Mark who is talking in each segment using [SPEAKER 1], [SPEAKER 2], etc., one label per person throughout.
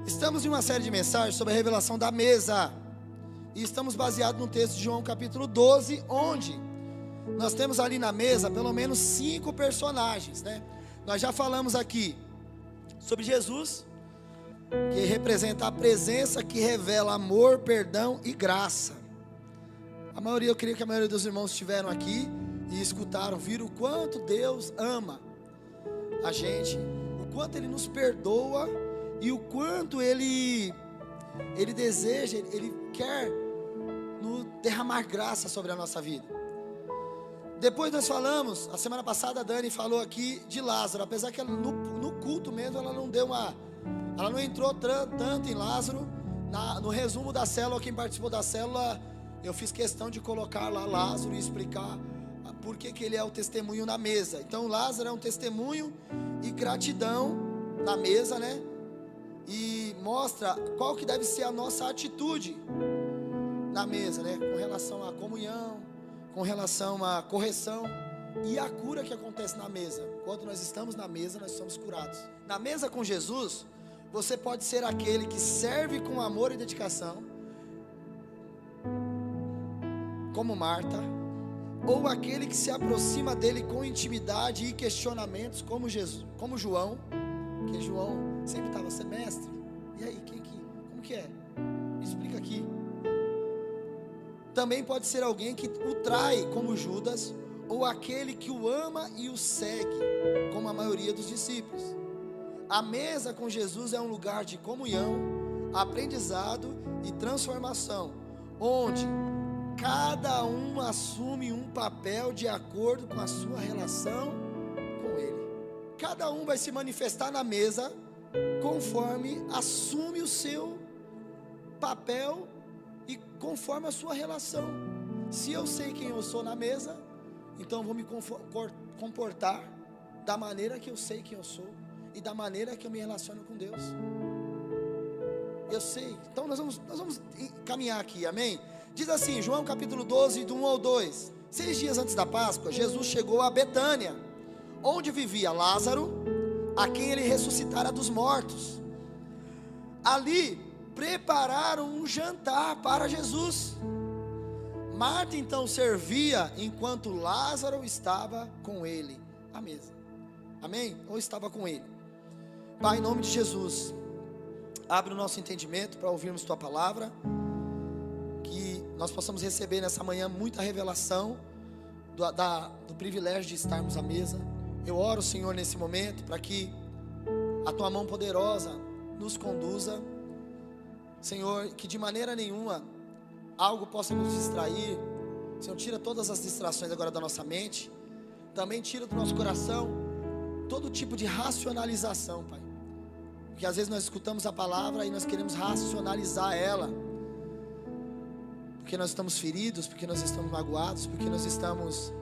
[SPEAKER 1] Estamos em uma série de mensagens sobre a revelação da mesa. E estamos baseados no texto de João capítulo 12, onde nós temos ali na mesa pelo menos 5 personagens, né? Nós já falamos aqui sobre Jesus, que representa a presença que revela amor, perdão e graça. Eu creio que a maioria dos irmãos estiveram aqui e escutaram, viram o quanto Deus ama a gente, o quanto Ele nos perdoa e o quanto Ele deseja, Ele quer derramar graça sobre a nossa vida. Depois nós falamos, a semana passada a Dani falou aqui de Lázaro, apesar que ela, no culto mesmo ela não entrou tanto em Lázaro. No resumo da célula, quem participou da célula, eu fiz questão de colocar lá Lázaro e explicar por que ele é o testemunho na mesa. Então Lázaro é um testemunho e gratidão na mesa, né? E mostra qual que deve ser a nossa atitude na mesa, né? Com relação à comunhão, com relação à correção e à cura que acontece na mesa. Quando nós estamos na mesa, nós somos curados. Na mesa com Jesus, você pode ser aquele que serve com amor e dedicação, como Marta, ou aquele que se aproxima dele com intimidade e questionamentos, como João, que João sempre estava semestre. E aí, como que é? Explica aqui. Também pode ser alguém que o trai, como Judas, ou aquele que o ama e o segue, como a maioria dos discípulos. A mesa com Jesus é um lugar de comunhão, aprendizado e transformação, onde cada um assume um papel de acordo com a sua relação com Ele. Cada um vai se manifestar na mesa conforme assume o seu papel e conforme a sua relação. Se eu sei quem eu sou na mesa, então eu vou me comportar da maneira que eu sei quem eu sou e da maneira que eu me relaciono com Deus. Eu sei. Então nós vamos caminhar aqui, amém? Diz assim, João capítulo 12, do 1 ao 2. 6 dias antes da Páscoa, Jesus chegou a Betânia, onde vivia Lázaro, a quem ele ressuscitara dos mortos. Ali prepararam um jantar para Jesus. Marta então servia, enquanto Lázaro estava com ele à mesa. Amém? Ou estava com ele. Pai, em nome de Jesus, abre o nosso entendimento para ouvirmos Tua palavra, que nós possamos receber nessa manhã muita revelação do privilégio de estarmos à mesa. Eu oro, Senhor, nesse momento, para que a Tua mão poderosa nos conduza, Senhor, que de maneira nenhuma algo possa nos distrair. Senhor, tira todas as distrações agora da nossa mente, também tira do nosso coração todo tipo de racionalização, Pai, porque às vezes nós escutamos a palavra e nós queremos racionalizar ela, porque nós estamos feridos, porque nós estamos magoados, porque nós estamos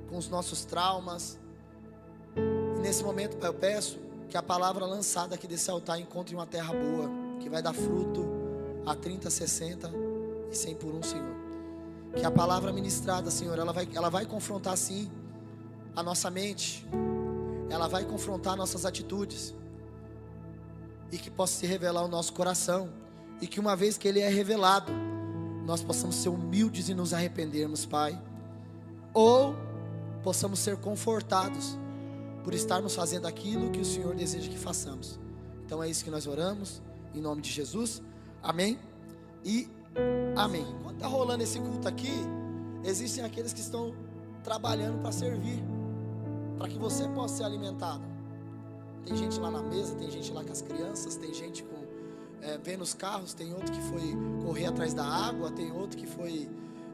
[SPEAKER 1] com os nossos traumas. E nesse momento, Pai, eu peço que a palavra lançada aqui desse altar encontre uma terra boa, que vai dar fruto a 30, 60 e 100 por um, Senhor. Que a palavra ministrada, Senhor, ela vai confrontar sim a nossa mente, ela vai confrontar nossas atitudes, e que possa se revelar o nosso coração, e que uma vez que ele é revelado, nós possamos ser humildes e nos arrependermos, Pai, ou possamos ser confortados por estarmos fazendo aquilo que o Senhor deseja que façamos. Então é isso que nós oramos, em nome de Jesus, amém e amém. Enquanto está rolando esse culto aqui, existem aqueles que estão trabalhando para servir, para que você possa ser alimentado. Tem gente lá na mesa, tem gente lá com as crianças, tem gente vendo os carros, tem outro que foi correr atrás da água, tem outro que foi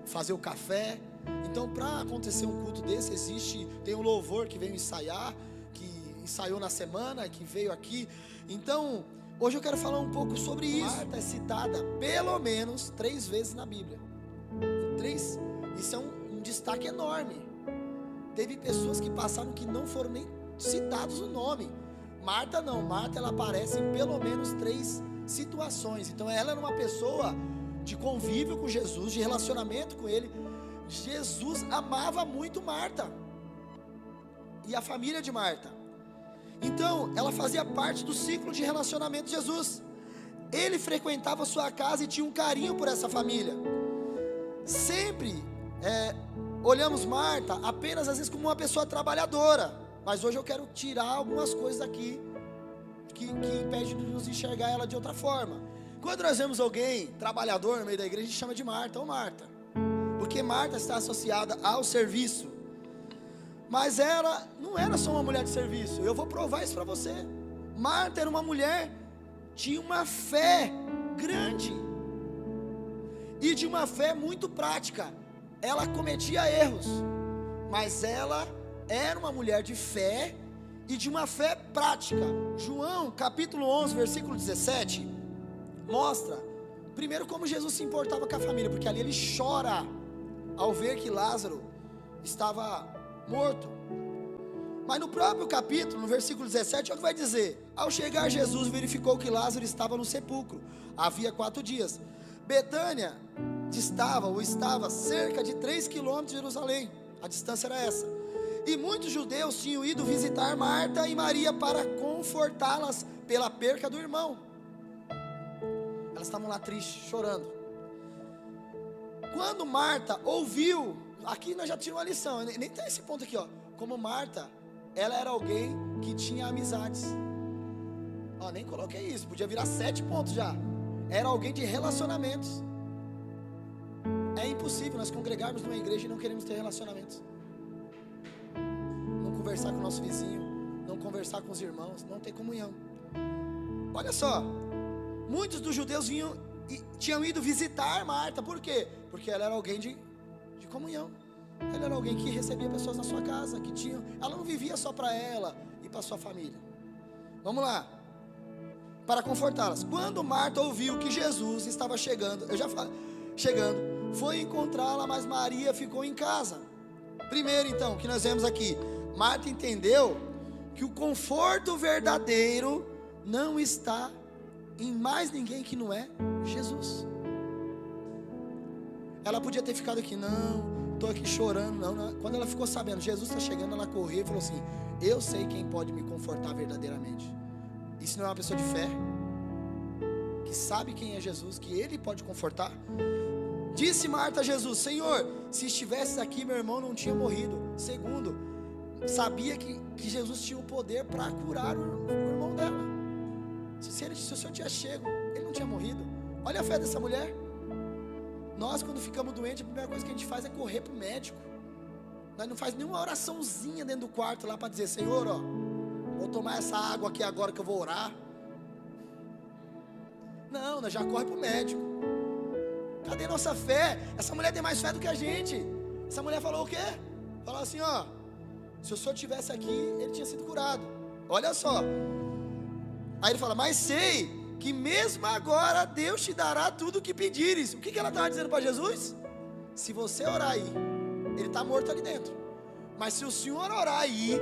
[SPEAKER 1] fazer o café. Então, para acontecer um culto desse, tem um louvor que veio ensaiar, que ensaiou na semana, que veio aqui. Então, hoje eu quero falar um pouco sobre isso. Marta é citada pelo menos 3 vezes na Bíblia. Isso é um destaque enorme. Teve pessoas que passaram que não foram nem citados o nome. Marta não, Marta ela aparece em pelo menos 3 situações. Então ela era uma pessoa de convívio com Jesus, de relacionamento com Ele. Jesus amava muito Marta e a família de Marta. Então, ela fazia parte do ciclo de relacionamento de Jesus. Ele frequentava sua casa e tinha um carinho por essa família. Sempre olhamos Marta apenas às vezes como uma pessoa trabalhadora. Mas hoje eu quero tirar algumas coisas aqui que impede de nos enxergar ela de outra forma. Quando nós vemos alguém trabalhador no meio da igreja, a gente chama de Marta ou Marta, porque Marta está associada ao serviço. Mas ela não era só uma mulher de serviço. Eu vou provar isso para você. Marta era uma mulher de uma fé grande e de uma fé muito prática. Ela cometia erros, mas ela era uma mulher de fé e de uma fé prática. João capítulo 11 versículo 17 mostra primeiro como Jesus se importava com a família, porque ali ele chora ao ver que Lázaro estava morto. Mas no próprio capítulo, no versículo 17, é o que vai dizer: ao chegar Jesus verificou que Lázaro estava no sepulcro, havia 4 dias. Betânia estava cerca de 3 quilômetros de Jerusalém, a distância era essa. E muitos judeus tinham ido visitar Marta e Maria para confortá-las pela perca do irmão. Elas estavam lá tristes, chorando. Quando Marta ouviu, aqui nós já tínhamos uma lição, nem tem esse ponto aqui, ó. Como Marta, ela era alguém que tinha amizades. Ó, nem coloquei isso, podia virar 7 pontos já. Era alguém de relacionamentos. É impossível nós congregarmos numa igreja e não queremos ter relacionamentos. Não conversar com o nosso vizinho, não conversar com os irmãos, não ter comunhão. Olha só, muitos dos judeus tinham ido visitar Marta. Por quê? Porque ela era alguém de comunhão. Ela era alguém que recebia pessoas na sua casa, ela não vivia só para ela e para sua família. Vamos lá, para confortá-las. Quando Marta ouviu que Jesus estava chegando, foi encontrá-la, mas Maria ficou em casa. Primeiro então, que nós vemos aqui, Marta entendeu que o conforto verdadeiro não está em mais ninguém que não é Jesus. Ela podia ter ficado aqui, não, estou aqui chorando, não. Quando ela ficou sabendo, Jesus está chegando, ela correu e falou assim: eu sei quem pode me confortar verdadeiramente. Isso não é uma pessoa de fé, que sabe quem é Jesus, que Ele pode confortar? Disse Marta a Jesus: Senhor, se estivesse aqui, meu irmão não tinha morrido. Segundo, sabia que Jesus tinha o poder para curar o irmão dela. Se o Senhor tinha chego, ele não tinha morrido. Olha a fé dessa mulher. Nós, quando ficamos doentes, a primeira coisa que a gente faz é correr para o médico. Nós não faz nenhuma oraçãozinha dentro do quarto lá para dizer: Senhor, ó, vou tomar essa água aqui agora que eu vou orar. Não, nós já corre para o médico. Cadê nossa fé? Essa mulher tem mais fé do que a gente. Essa mulher falou o quê? Falou assim: ó, se o Senhor estivesse aqui, ele tinha sido curado. Olha só. Aí ele fala: mas sei que mesmo agora Deus te dará tudo o que pedires. O que ela estava dizendo para Jesus? Se você orar aí, ele está morto ali dentro. Mas se o Senhor orar aí,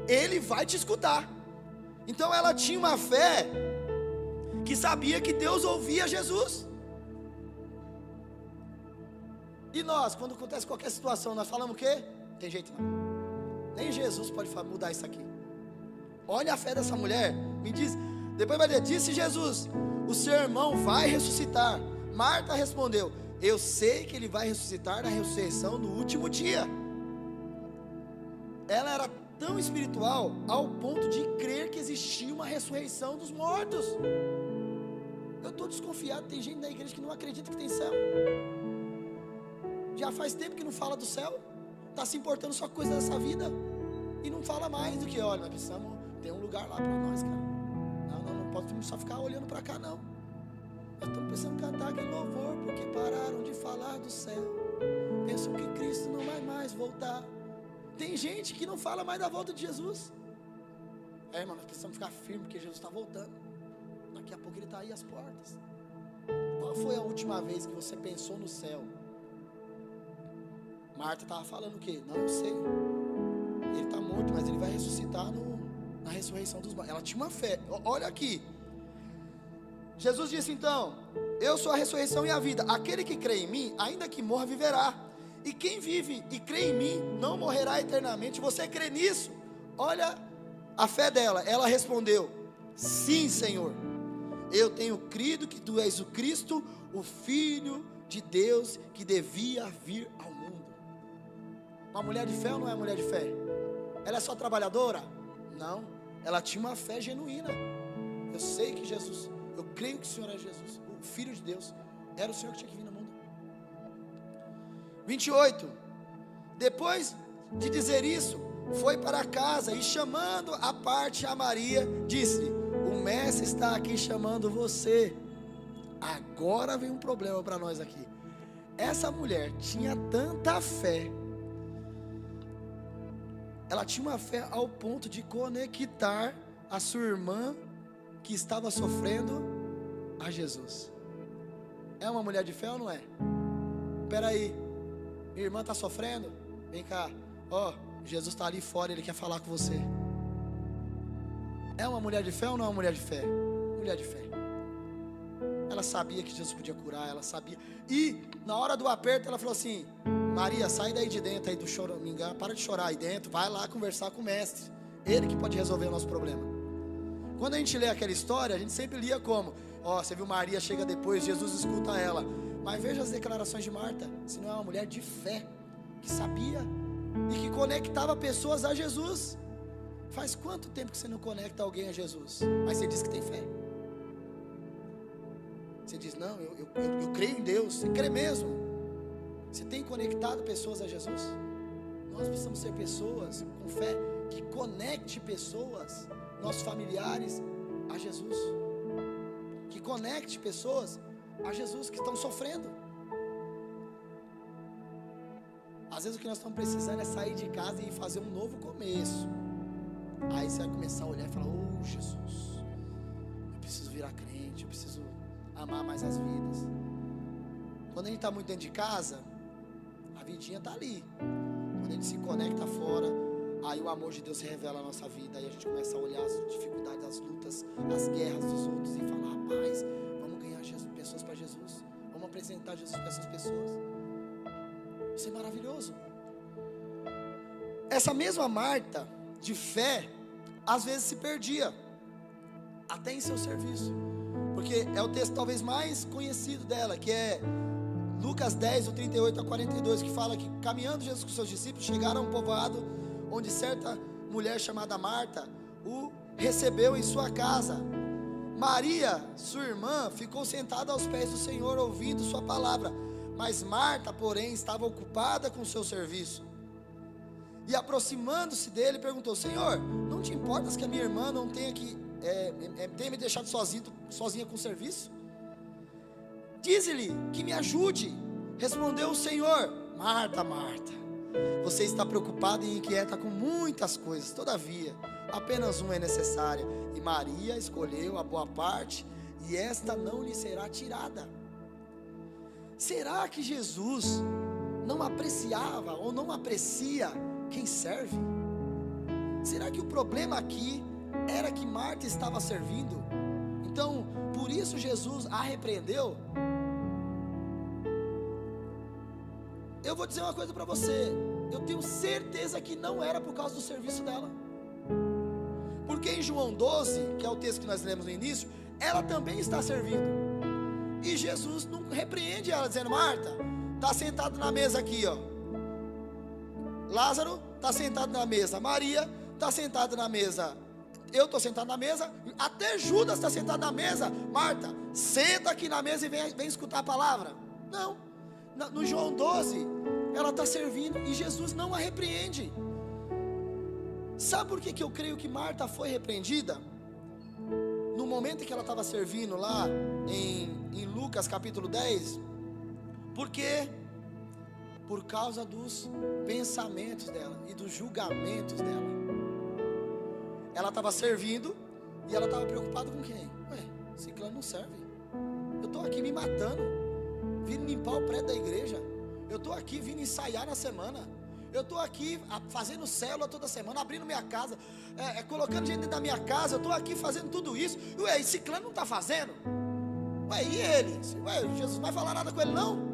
[SPEAKER 1] ele vai te escutar. Então ela tinha uma fé que sabia que Deus ouvia Jesus. E nós, quando acontece qualquer situação, nós falamos o quê? Tem jeito não. Nem Jesus pode mudar isso aqui. Olha a fé dessa mulher. Me diz, depois vai dizer: disse Jesus, o seu irmão vai ressuscitar. Marta respondeu: eu sei que ele vai ressuscitar na ressurreição no último dia. Ela era tão espiritual ao ponto de crer que existia uma ressurreição dos mortos. Eu estou desconfiado, tem gente na igreja que não acredita que tem céu. Já faz tempo que não fala do céu, está se importando só com coisa dessa vida, e não fala mais do que: olha, nós precisamos ter um lugar lá para nós, cara. Não podemos só ficar olhando para cá, não. Nós estamos precisando cantar aquele louvor, porque pararam de falar do céu, pensam que Cristo não vai mais voltar. Tem gente que não fala mais da volta de Jesus. Irmão, nós precisamos ficar firmes, porque Jesus está voltando. Daqui a pouco ele está aí às portas. Qual foi a última vez que você pensou no céu? Marta estava falando o quê? Não, eu sei. Ele está morto, mas ele vai ressuscitar na ressurreição dos mortos. Ela tinha uma fé. Olha aqui. Jesus disse então: eu sou a ressurreição e a vida. Aquele que crê em mim, ainda que morra, viverá. E quem vive e crê em mim, não morrerá eternamente. Você crê nisso? Olha a fé dela, ela respondeu: sim, Senhor, eu tenho crido que tu és o Cristo, o Filho de Deus, que devia vir ao mundo. Uma mulher de fé ou não é mulher de fé? Ela é só trabalhadora? Não, ela tinha uma fé genuína. Eu sei que Jesus, eu creio que o Senhor é Jesus, o Filho de Deus, era o Senhor que tinha que vir no mundo. 28. Depois de dizer isso, foi para casa e, chamando à parte a Maria, disse: o mestre está aqui chamando você. Agora vem um problema para nós aqui. Essa mulher tinha tanta fé, ela tinha uma fé ao ponto de conectar a sua irmã que estava sofrendo a Jesus. É uma mulher de fé ou não é? Espera aí, minha irmã está sofrendo? Vem cá, ó, Jesus está ali fora, Ele quer falar com você. É uma mulher de fé ou não é uma mulher de fé? Mulher de fé. Ela sabia que Jesus podia curar, ela sabia. E na hora do aperto ela falou assim: Maria, sai daí de dentro aí do choramingar, para de chorar aí dentro, vai lá conversar com o mestre, ele que pode resolver o nosso problema. Quando a gente lê aquela história, a gente sempre lia como: ó, você viu, Maria chega depois, Jesus escuta ela. Mas veja as declarações de Marta, se não é uma mulher de fé, que sabia e que conectava pessoas a Jesus. Faz quanto tempo que você não conecta alguém a Jesus, mas você diz que tem fé? Você diz: não, eu creio em Deus. Você crê mesmo? Você tem conectado pessoas a Jesus? Nós precisamos ser pessoas com fé, que conecte pessoas, nossos familiares, a Jesus, que conecte pessoas a Jesus que estão sofrendo. Às vezes o que nós estamos precisando é sair de casa e fazer um novo começo. Aí você vai começar a olhar e falar: oh Jesus, eu preciso virar crente, eu preciso amar mais as vidas. Quando a gente está muito dentro de casa, a vidinha está ali. Quando a gente se conecta fora, aí o amor de Deus se revela na nossa vida. Aí a gente começa a olhar as dificuldades, as lutas, as guerras dos outros e falar: rapaz, vamos ganhar pessoas para Jesus, vamos apresentar Jesus para essas pessoas. Isso é maravilhoso. Essa mesma Marta de fé, às vezes se perdia, até em seu serviço, porque é o texto talvez mais conhecido dela, que é Lucas 10, do 38 a 42, que fala que, caminhando Jesus com seus discípulos, chegaram a um povoado onde certa mulher chamada Marta o recebeu em sua casa. Maria, sua irmã, ficou sentada aos pés do Senhor, ouvindo sua palavra, mas Marta, porém, estava ocupada com o seu serviço. E aproximando-se dele, perguntou: Senhor, não te importas que a minha irmã não tenha me deixado sozinha com o serviço? Dize-lhe que me ajude. Respondeu o Senhor: Marta, Marta, você está preocupada e inquieta com muitas coisas, todavia apenas uma é necessária, e Maria escolheu a boa parte, e esta não lhe será tirada. Será que Jesus não apreciava ou não aprecia quem serve? Será que o problema aqui era que Marta estava servindo? Então, por isso Jesus a repreendeu? Eu vou dizer uma coisa para você: eu tenho certeza que não era por causa do serviço dela, porque em João 12, que é o texto que nós lemos no início, ela também está servindo, e Jesus não repreende ela dizendo: Marta, está sentado na mesa aqui, ó. Lázaro está sentado na mesa, Maria está sentada na mesa, eu estou sentado na mesa, até Judas está sentado na mesa. Marta, senta aqui na mesa e vem escutar a palavra. Não, no João 12, ela está servindo e Jesus não a repreende. Sabe por que eu creio que Marta foi repreendida? No momento em que ela estava servindo lá em Lucas capítulo 10, porque por causa dos pensamentos dela e dos julgamentos dela. Ela estava servindo e ela estava preocupada com quem? Ué, esse clã não serve. Eu estou aqui me matando, vindo limpar o prédio da igreja. Eu estou aqui vindo ensaiar na semana. Eu estou aqui fazendo célula toda semana, abrindo minha casa, colocando gente dentro da minha casa. Eu estou aqui fazendo tudo isso. Ué, esse clã não está fazendo? Ué, e ele? Ué, Jesus não vai falar nada com ele não?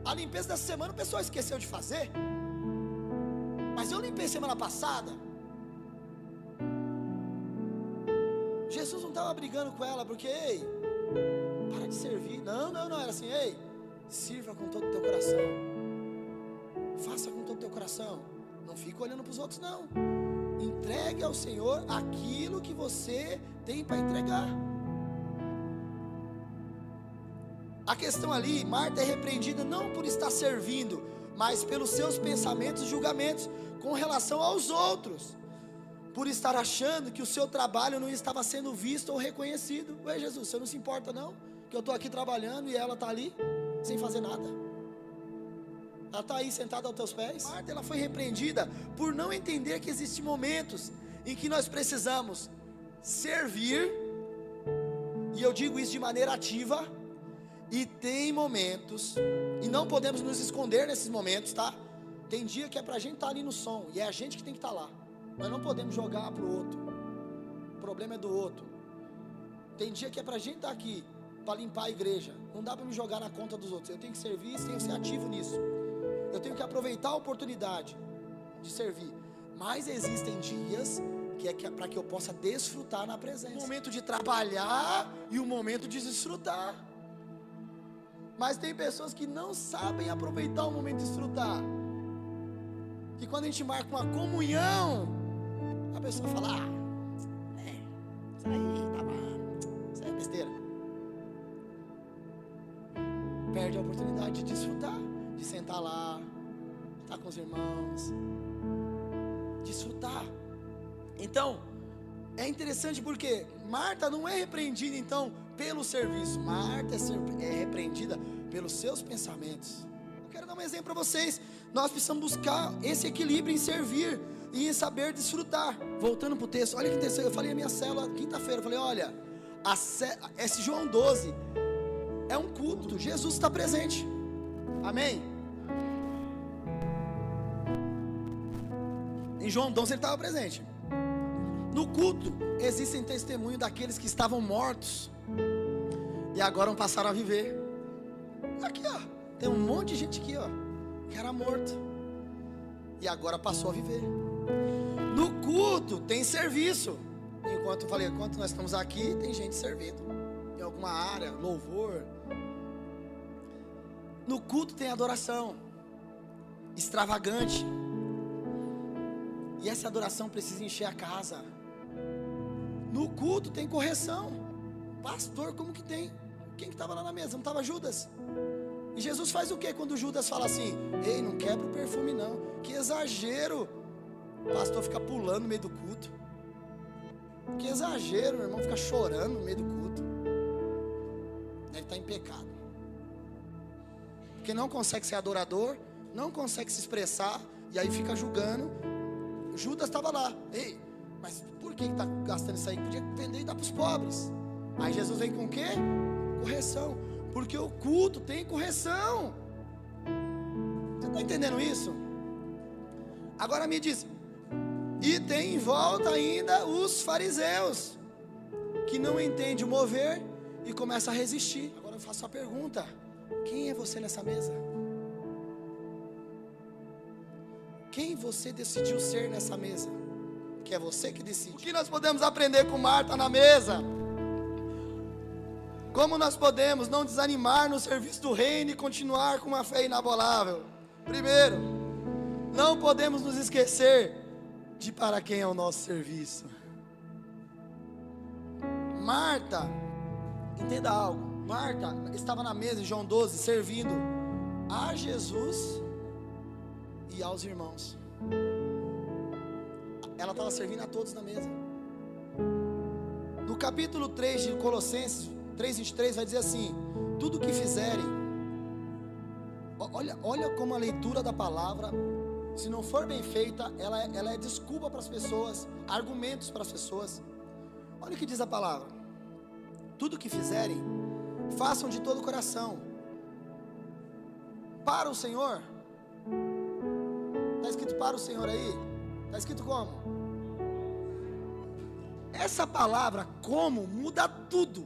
[SPEAKER 1] A limpeza dessa semana o pessoal esqueceu de fazer, mas eu limpei falei semana passada? Jesus não estava brigando com ela porque, ei, para de servir. Não, era assim, ei, sirva com todo o teu coração. Faça com todo o teu coração. Não fica olhando para os outros, não. Entregue ao Senhor aquilo que você tem para entregar. A questão ali, Marta é repreendida não por estar servindo, mas pelos seus pensamentos e julgamentos com relação aos outros, por estar achando que o seu trabalho não estava sendo visto ou reconhecido. Ué, Jesus, você não se importa não? Que eu estou aqui trabalhando e ela está ali, sem fazer nada. Ela está aí sentada aos teus pés. Marta, ela foi repreendida por não entender que existem momentos em que nós precisamos servir, e eu digo isso de maneira ativa, e tem momentos, e não podemos nos esconder nesses momentos, tá? Tem dia que é para a gente estar ali no som, e é a gente que tem que estar lá. Nós não podemos jogar para o outro. O problema é do outro. Tem dia que é para a gente estar aqui, para limpar a igreja. Não dá para me jogar na conta dos outros. Eu tenho que servir, tenho que ser ativo nisso. Eu tenho que aproveitar a oportunidade de servir. Mas existem dias que é para que eu possa desfrutar na presença. Um momento de trabalhar e um momento de desfrutar. Mas tem pessoas que não sabem aproveitar o momento de desfrutar. Que quando a gente marca uma comunhão, a pessoa fala, isso aí tá bom, isso aí é besteira. Perde a oportunidade de desfrutar, de sentar lá, estar com os irmãos, desfrutar. Então, é interessante porque Marta não é repreendida então pelo serviço. Marta é repreendida pelos seus pensamentos. Eu quero dar um exemplo para vocês. Nós precisamos buscar esse equilíbrio em servir e em saber desfrutar. Voltando para o texto, olha que interessante. Eu falei na minha célula quinta-feira, eu falei, olha, esse João 12 é um culto, Jesus está presente. Amém? Em João 12 ele estava presente. No culto existem testemunhos daqueles que estavam mortos e agora passaram a viver. Aqui ó, tem um monte de gente aqui ó, que era morto e agora passou a viver. No culto tem serviço. Enquanto nós estamos aqui, tem gente servindo em alguma área, louvor. No culto tem adoração extravagante, e essa adoração precisa encher a casa. No culto tem correção. Pastor, como que tem? Quem que estava lá na mesa? Não estava Judas? E Jesus faz o que quando Judas fala assim, ei, não quebra o perfume não. Que exagero. O pastor fica pulando no meio do culto. Que exagero, meu irmão fica chorando no meio do culto. Deve estar em pecado. Porque não consegue ser adorador, não consegue se expressar, e aí fica julgando. Judas estava lá, ei, mas por que está gastando isso aí? Podia vender e dar para os pobres. Aí Jesus vem com o quê? Correção. Porque o culto tem correção. Você está entendendo isso? Agora me diz, e tem em volta ainda os fariseus, que não entendem o mover e começam a resistir. Agora eu faço a pergunta, quem é você nessa mesa? Quem você decidiu ser nessa mesa? Que é você que decide. O que nós podemos aprender com Marta na mesa? Como nós podemos não desanimar no serviço do reino e continuar com uma fé inabalável? Primeiro, não podemos nos esquecer de para quem é o nosso serviço. Marta, entenda algo, Marta estava na mesa em João 12, servindo a Jesus e aos irmãos. Ela estava servindo a todos na mesa. No capítulo 3 de Colossenses 3:23 vai dizer assim, tudo que fizerem, olha como a leitura da palavra, se não for bem feita, ela é desculpa para as pessoas, argumentos para as pessoas. Olha o que diz a palavra, tudo que fizerem, façam de todo o coração, para o Senhor. Está escrito para o Senhor aí? Está escrito como? Essa palavra como muda tudo.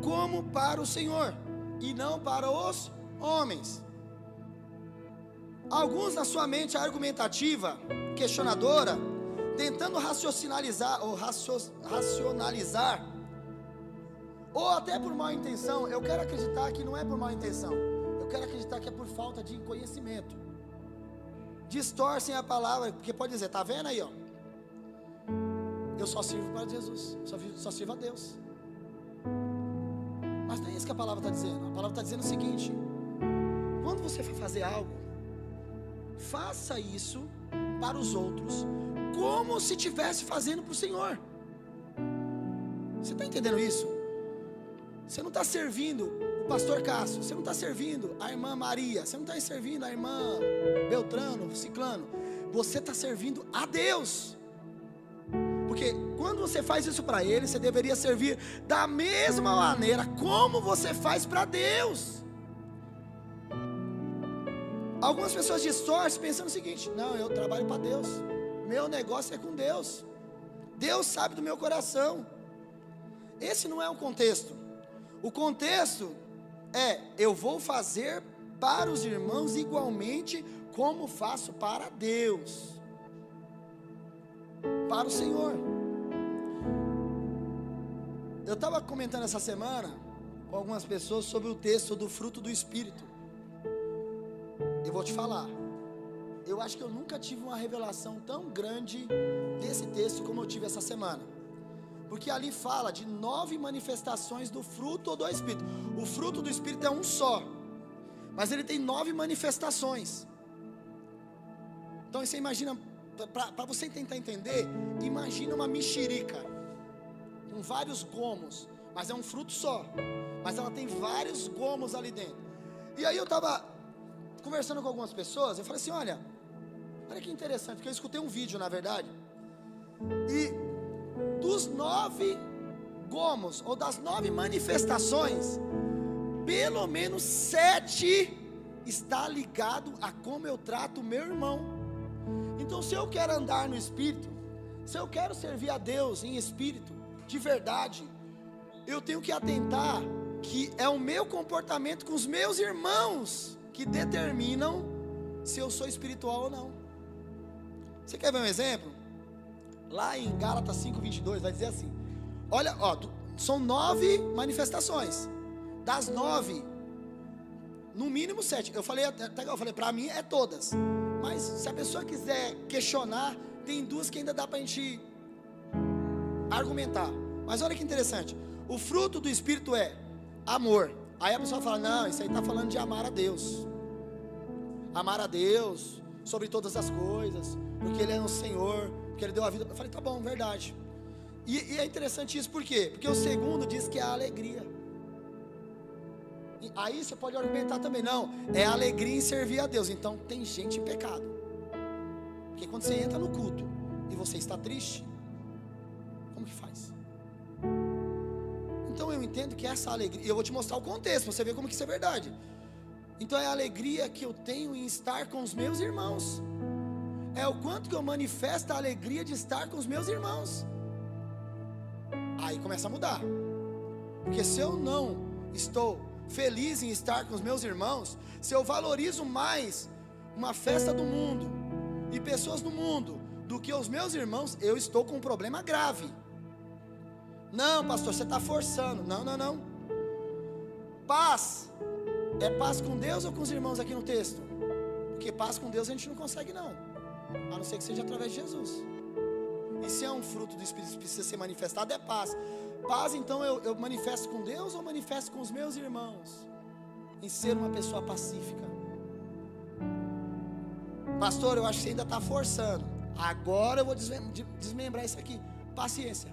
[SPEAKER 1] Como para o Senhor e não para os homens. Alguns na sua mente argumentativa, questionadora, tentando racionalizar, ou até por má intenção. Eu quero acreditar que não é por má intenção, eu quero acreditar que é por falta de conhecimento. Distorcem a palavra, porque pode dizer, tá vendo aí, ó, eu só sirvo para Jesus, só sirvo a Deus. Mas não é isso que a palavra está dizendo. A palavra está dizendo o seguinte: quando você for fazer algo, faça isso para os outros como se estivesse fazendo para o Senhor. Você está entendendo isso? Você não está servindo o pastor Cássio, você não está servindo a irmã Maria, você não está servindo a irmã Beltrano, Ciclano, você está servindo a Deus. Porque quando você faz isso para Ele, você deveria servir da mesma maneira como você faz para Deus. Algumas pessoas distorcem pensando o seguinte: não, eu trabalho para Deus, meu negócio é com Deus, Deus sabe do meu coração. Esse não é o contexto. O contexto é: eu vou fazer para os irmãos igualmente como faço para Deus, para o Senhor. Eu estava comentando essa semana com algumas pessoas sobre o texto do fruto do Espírito. Eu vou te falar, eu acho que eu nunca tive uma revelação tão grande desse texto como eu tive essa semana. Porque ali fala de 9 manifestações do fruto do Espírito. O fruto do Espírito é um só, mas ele tem 9 manifestações. Então você imagina, para você tentar entender, imagina uma mexerica com vários gomos, mas é um fruto só, mas ela tem vários gomos ali dentro. E aí eu estava conversando com algumas pessoas, eu falei assim: olha que interessante, porque eu escutei um vídeo, na verdade, e dos 9 gomos, ou das 9 manifestações, pelo menos 7 está ligado a como eu trato o meu irmão. Então, se eu quero andar no Espírito, se eu quero servir a Deus em Espírito, de verdade, eu tenho que atentar que é o meu comportamento com os meus irmãos que determinam se eu sou espiritual ou não. Você quer ver um exemplo? Lá em Gálatas 5:22 vai dizer assim: olha, ó, são 9 manifestações. Das 9, no mínimo 7. Eu falei para mim é todas. Mas se a pessoa quiser questionar, tem 2 que ainda dá para a gente argumentar. Mas olha que interessante, o fruto do Espírito é amor. Aí a pessoa fala: não, isso aí está falando de amar a Deus. Amar a Deus sobre todas as coisas, porque Ele é o Senhor, porque Ele deu a vida. Eu falei: tá bom, verdade. E é interessante isso, por quê? Porque o segundo diz que é a alegria. E aí você pode argumentar também: não, é a alegria em servir a Deus. Então tem gente em pecado. Porque quando você entra no culto e você está triste, como que faz? Então eu entendo que essa alegria, e eu vou te mostrar o contexto, para você ver como que isso é verdade. Então é a alegria que eu tenho em estar com os meus irmãos, é o quanto que eu manifesto a alegria de estar com os meus irmãos. Aí começa a mudar, porque se eu não estou feliz em estar com os meus irmãos, se eu valorizo mais uma festa do mundo e pessoas do mundo do que os meus irmãos, eu estou com um problema grave. Não, pastor, você está forçando. Não. Paz, é paz com Deus ou com os irmãos aqui no texto? Porque paz com Deus a gente não consegue não, a não ser que seja através de Jesus. E se é um fruto do Espírito que precisa ser manifestado, é paz. Paz, então eu manifesto com Deus ou manifesto com os meus irmãos? Em ser uma pessoa pacífica. Pastor, eu acho que você ainda está forçando. Agora eu vou desmembrar isso aqui. Paciência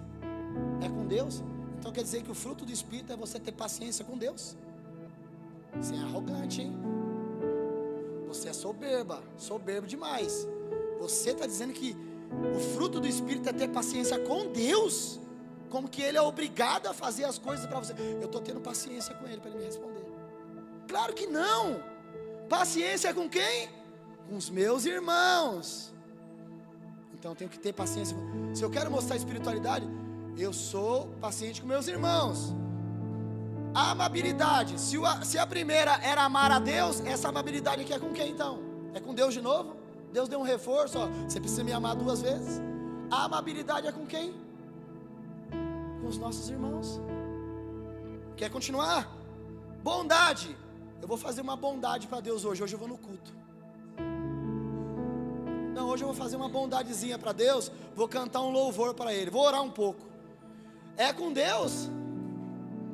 [SPEAKER 1] é com Deus? Então quer dizer que o fruto do Espírito é você ter paciência com Deus? Você é arrogante, hein? Você é soberbo demais. Você está dizendo que o fruto do Espírito é ter paciência com Deus? Como que Ele é obrigado a fazer as coisas para você? Eu estou tendo paciência com Ele para Ele me responder. Claro que não. Paciência é com quem? Com os meus irmãos. Então eu tenho que ter paciência. Se eu quero mostrar espiritualidade, eu sou paciente com meus irmãos. A amabilidade, se a primeira era amar a Deus, essa amabilidade aqui é com quem então? É com Deus de novo. Deus deu um reforço, ó, você precisa me amar 2 vezes. A amabilidade é com quem? Com os nossos irmãos. Quer continuar? Bondade. Eu vou fazer uma bondade para Deus hoje. Hoje eu vou no culto. Não, hoje eu vou fazer uma bondadezinha para Deus. Vou cantar um louvor para Ele. Vou orar um pouco. É com Deus?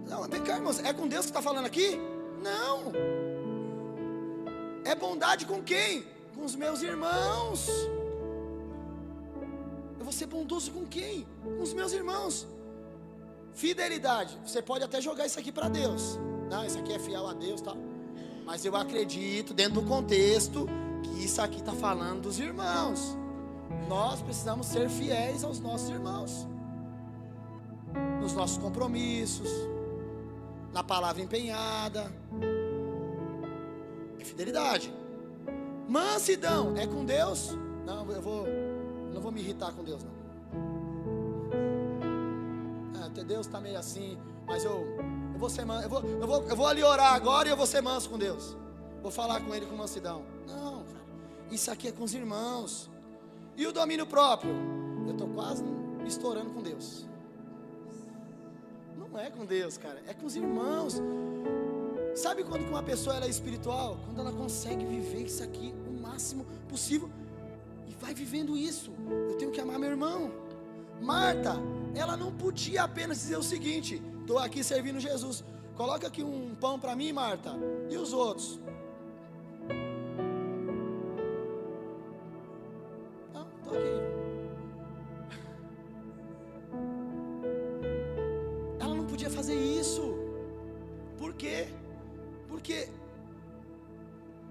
[SPEAKER 1] Não, vem cá, irmãos. É com Deus que está falando aqui? Não. É bondade com quem? Com os meus irmãos. Eu vou ser bondoso com quem? Com os meus irmãos. Fidelidade. Você pode até jogar isso aqui para Deus. Não, isso aqui é fiel a Deus, tá? Mas eu acredito, dentro do contexto, que isso aqui está falando dos irmãos. Nós precisamos ser fiéis aos nossos irmãos, nos nossos compromissos, na palavra empenhada. É fidelidade. Mansidão é com Deus? Não, eu não vou me irritar com Deus, não. Deus está meio assim, mas eu vou ser manso. Eu vou ali orar agora e eu vou ser manso com Deus. Vou falar com Ele com mansidão. Não, cara, isso aqui é com os irmãos. E o domínio próprio? Eu estou quase me estourando com Deus. Não é com Deus, cara, é com os irmãos. Sabe quando que uma pessoa ela é espiritual? Quando ela consegue viver isso aqui o máximo possível e vai vivendo isso. Eu tenho que amar meu irmão. Marta, ela não podia apenas dizer o seguinte: estou aqui servindo Jesus. Coloca aqui um pão para mim, Marta. E os outros? Não, estou aqui. Ela não podia fazer isso. Por quê? Porque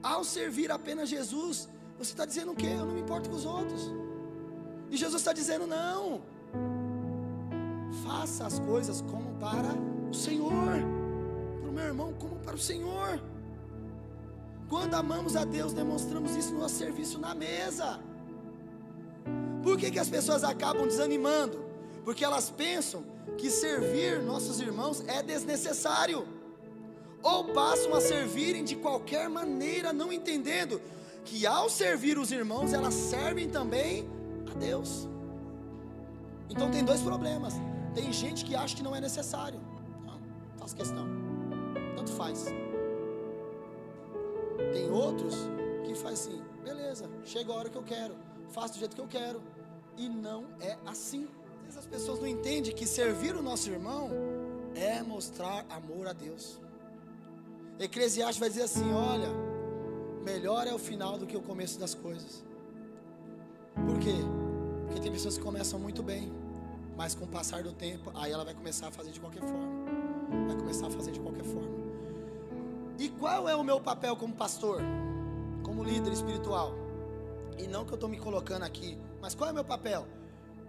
[SPEAKER 1] ao servir apenas Jesus, você está dizendo o quê? Eu não me importo com os outros. E Jesus está dizendo: não, faça as coisas como para o Senhor, para o meu irmão como para o Senhor. Quando amamos a Deus, demonstramos isso no nosso serviço na mesa. Por que as pessoas acabam desanimando? Porque elas pensam que servir nossos irmãos é desnecessário, ou passam a servirem de qualquer maneira, não entendendo que ao servir os irmãos, elas servem também a Deus. Então tem 2 problemas. Tem gente que acha que não é necessário. Não faz questão, tanto faz. Tem outros que faz assim: beleza, chega a hora que eu quero, faço do jeito que eu quero. E não é assim. Às vezes as pessoas não entendem que servir o nosso irmão é mostrar amor a Deus. Eclesiastes vai dizer assim: olha, melhor é o final do que o começo das coisas. Por quê? Porque tem pessoas que começam muito bem, mas com o passar do tempo, aí ela vai começar a fazer de qualquer forma. Vai começar a fazer de qualquer forma. E qual é o meu papel como pastor? Como líder espiritual? E não que eu estou me colocando aqui, mas qual é o meu papel?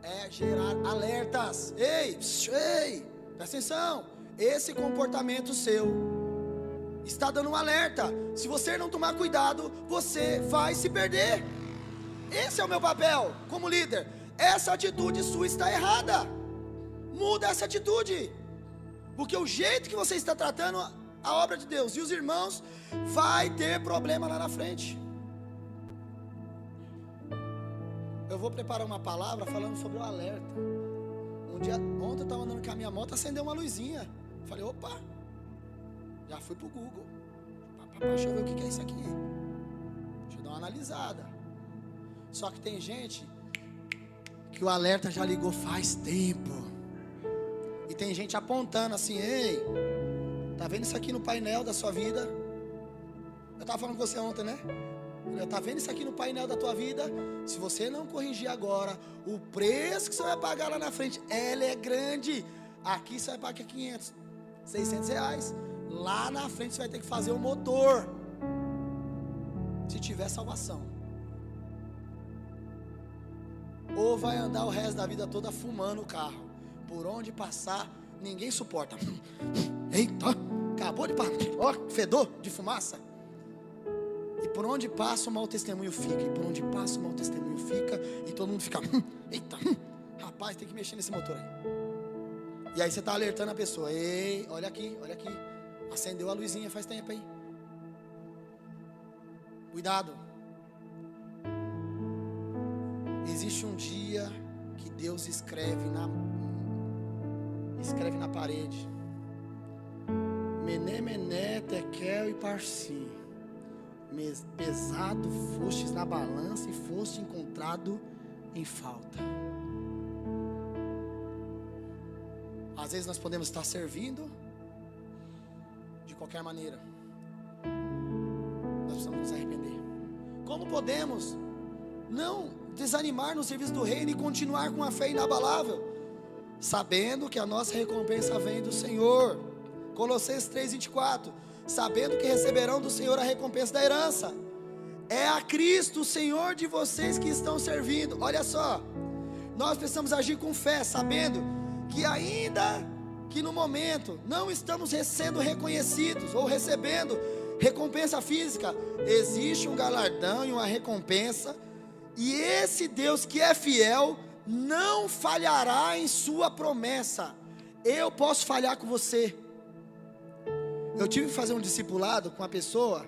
[SPEAKER 1] É gerar alertas. Ei, presta atenção. Esse comportamento seu está dando um alerta. Se você não tomar cuidado, você vai se perder. Esse é o meu papel como líder. Essa atitude sua está errada. Muda essa atitude, porque o jeito que você está tratando a obra de Deus e os irmãos vai ter problema lá na frente. Eu vou preparar uma palavra falando sobre o alerta. Ontem eu estava andando com a minha moto, acendeu uma luzinha. Falei: opa, já fui pro Google. Deixa eu ver o que é isso aqui. Deixa eu dar uma analisada. Só que tem gente que o alerta já ligou faz tempo. E tem gente apontando assim: ei, tá vendo isso aqui no painel da sua vida? Eu estava falando com você ontem, né? Tá vendo isso aqui no painel da tua vida? Se você não corrigir agora, o preço que você vai pagar lá na frente, ela é grande. Aqui você vai pagar 500, 600 reais. Lá na frente você vai ter que fazer o motor, se tiver salvação. Ou vai andar o resto da vida toda fumando o carro. Por onde passar, ninguém suporta. Eita, acabou de passar. Ó, fedor de fumaça. E por onde passa o mau testemunho fica. E por onde passa o mau testemunho fica. E todo mundo fica: eita, rapaz, tem que mexer nesse motor aí. E aí você está alertando a pessoa: ei, olha aqui, olha aqui. Acendeu a luzinha faz tempo, hein? Cuidado. Existe um dia que Deus escreve na parede: Mené, Mené, Tekel e Parsim, pesado fostes na balança e foste encontrado em falta. Às vezes nós podemos estar servindo de qualquer maneira. Nós precisamos nos arrepender. Como podemos não desanimar no serviço do reino e continuar com a fé inabalável, sabendo que a nossa recompensa vem do Senhor? Colossenses 3:24, sabendo que receberão do Senhor a recompensa da herança. É a Cristo, o Senhor de vocês, que estão servindo. Olha só, nós precisamos agir com fé, sabendo que ainda que no momento não estamos sendo reconhecidos ou recebendo recompensa física, existe um galardão e uma recompensa, e esse Deus que é fiel não falhará em sua promessa. Eu posso falhar com você. Eu tive que fazer um discipulado com uma pessoa,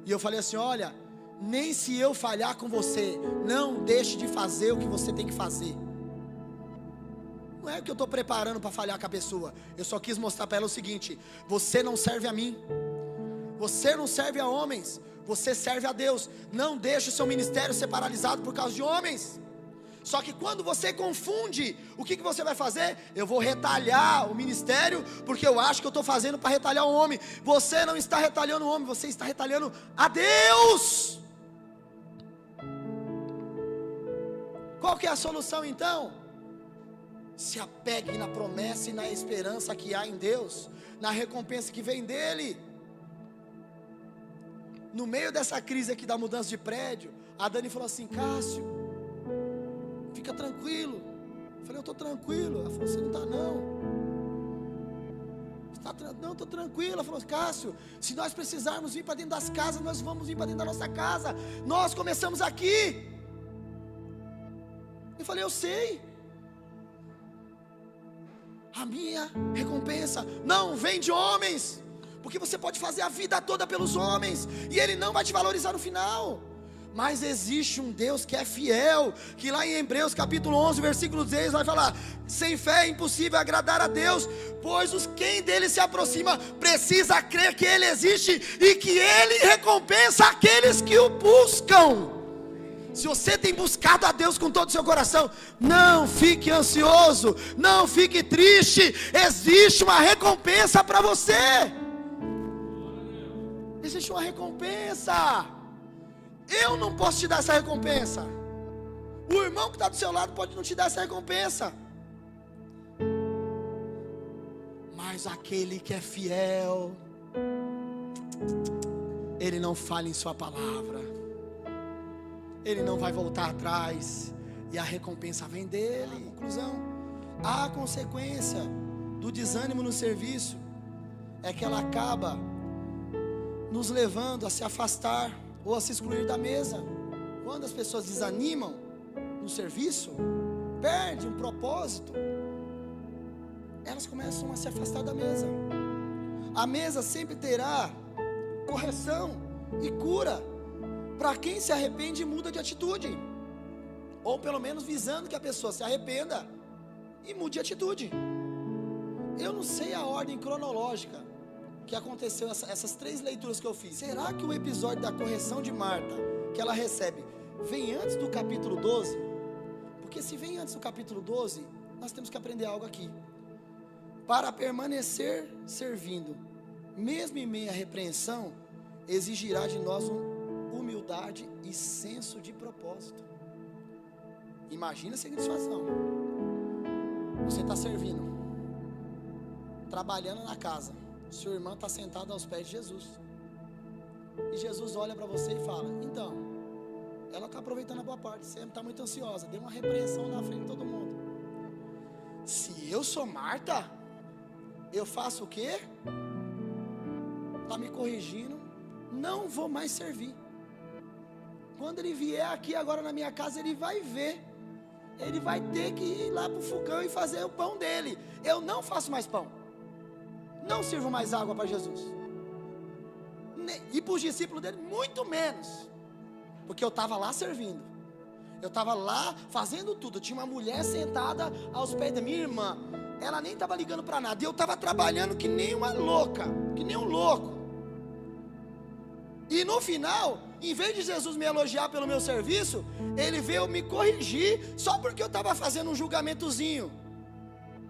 [SPEAKER 1] e eu falei assim: olha, nem se eu falhar com você, não deixe de fazer o que você tem que fazer. Não é que eu estou preparando para falhar com a pessoa, eu só quis mostrar para ela o seguinte: você não serve a mim, você não serve a homens, você serve a Deus. Não deixe o seu ministério ser paralisado por causa de homens. Só que quando você confunde, o que você vai fazer? Eu vou retalhar o ministério, porque eu acho que eu estou fazendo para retalhar o homem. Você não está retalhando o homem, você está retalhando a Deus. Qual que é a solução então? Se apegue na promessa e na esperança que há em Deus, na recompensa que vem dEle. No meio dessa crise aqui da mudança de prédio, a Dani falou assim: Cássio, fica tranquilo. Eu falei: eu estou tranquilo. Ela falou: você não está não. Não, estou tranquilo. Ela falou: Cássio, se nós precisarmos vir para dentro das casas, nós vamos vir para dentro da nossa casa. Nós começamos aqui. Eu falei: eu sei. A minha recompensa não vem de homens, porque você pode fazer a vida toda pelos homens e Ele não vai te valorizar no final. Mas existe um Deus que é fiel, que lá em Hebreus capítulo 11, versículo 10 vai falar: sem fé é impossível agradar a Deus, pois quem dele se aproxima precisa crer que Ele existe e que Ele recompensa aqueles que o buscam. Se você tem buscado a Deus com todo o seu coração, não fique ansioso, não fique triste, existe uma recompensa para você. Existe uma recompensa. Eu não posso te dar essa recompensa. O irmão que está do seu lado pode não te dar essa recompensa. Mas aquele que é fiel, ele não falha em sua palavra. Ele não vai voltar atrás, e a recompensa vem dele. Conclusão: a consequência do desânimo no serviço é que ela acaba nos levando a se afastar ou a se excluir da mesa. Quando as pessoas desanimam no serviço, perdem um propósito, elas começam a se afastar da mesa. A mesa sempre terá correção e cura para quem se arrepende e muda de atitude, ou pelo menos visando que a pessoa se arrependa e mude de atitude. Eu não sei a ordem cronológica que aconteceu essas 3 leituras que eu fiz. Será que o episódio da correção de Marta, que ela recebe, vem antes do capítulo 12? Porque se vem antes do capítulo 12, nós temos que aprender algo aqui. Para permanecer servindo, mesmo em meio à repreensão, exigirá de nós humildade e senso de propósito. Imagina a seguinte situação: você está servindo, trabalhando na casa, sua irmã está sentada aos pés de Jesus, e Jesus olha para você e fala: então, ela está aproveitando a boa parte, você está muito ansiosa, deu uma repreensão na frente de todo mundo. Se eu sou Marta, eu faço o quê? Está me corrigindo, não vou mais servir. Quando ele vier aqui agora na minha casa, ele vai ver, ele vai ter que ir lá para o fogão e fazer o pão dele. Eu não faço mais pão, não sirvo mais água para Jesus, e para os discípulos dele muito menos, porque eu estava lá servindo. Eu estava lá fazendo tudo. Tinha uma mulher sentada aos pés da minha irmã. Ela nem estava ligando para nada. E eu estava trabalhando que nem uma louca, que nem um louco. E no final, em vez de Jesus me elogiar pelo meu serviço, Ele veio me corrigir só porque eu estava fazendo um julgamentozinho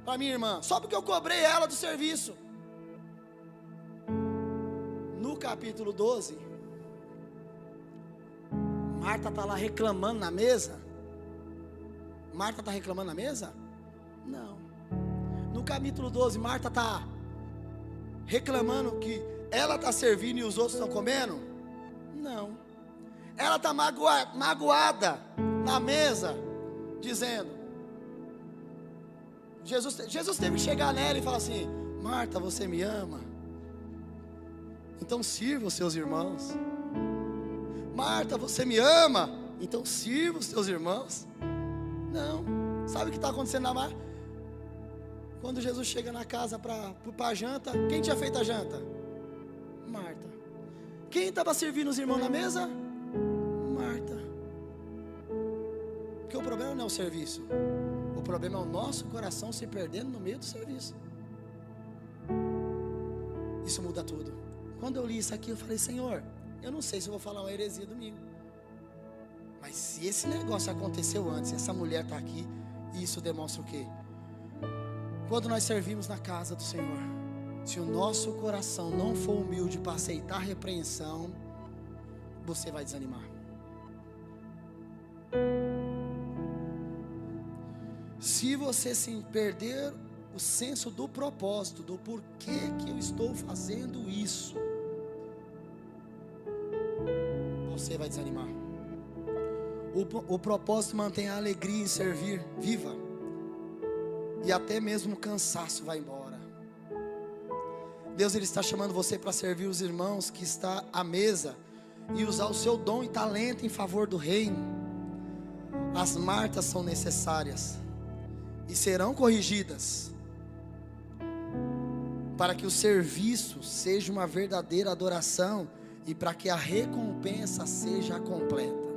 [SPEAKER 1] para minha irmã, só porque eu cobrei ela do serviço. No capítulo 12, Marta está lá reclamando na mesa. Marta está reclamando na mesa? Não. No capítulo 12, Marta está reclamando que ela está servindo e os outros estão comendo? Não. Ela está magoada na mesa, dizendo: Jesus teve que chegar nela e falar assim: Marta, você me ama? Então sirva os seus irmãos. Marta, você me ama? Então sirva os seus irmãos. Não. Sabe o que está acontecendo na Marta? Quando Jesus chega na casa para a janta, quem tinha feito a janta? Marta. Quem estava servindo os irmãos na mesa? Marta. Porque o problema não é o serviço. O problema é o nosso coração se perdendo no meio do serviço. Isso muda tudo. Quando eu li isso aqui, eu falei: Senhor, eu não sei se eu vou falar uma heresia domingo, mas se esse negócio aconteceu antes, essa mulher está aqui, isso demonstra o quê? Quando nós servimos na casa do Senhor, se o nosso coração não for humilde para aceitar a repreensão, você vai desanimar. Se você se perder o senso do propósito, do porquê que eu estou fazendo isso, você vai desanimar. O propósito mantém a alegria em servir viva, e até mesmo o cansaço vai embora. Deus, Ele está chamando você para servir os irmãos que está à mesa e usar o seu dom e talento em favor do reino. As Martas são necessárias e serão corrigidas para que o serviço seja uma verdadeira adoração e para que a recompensa seja completa.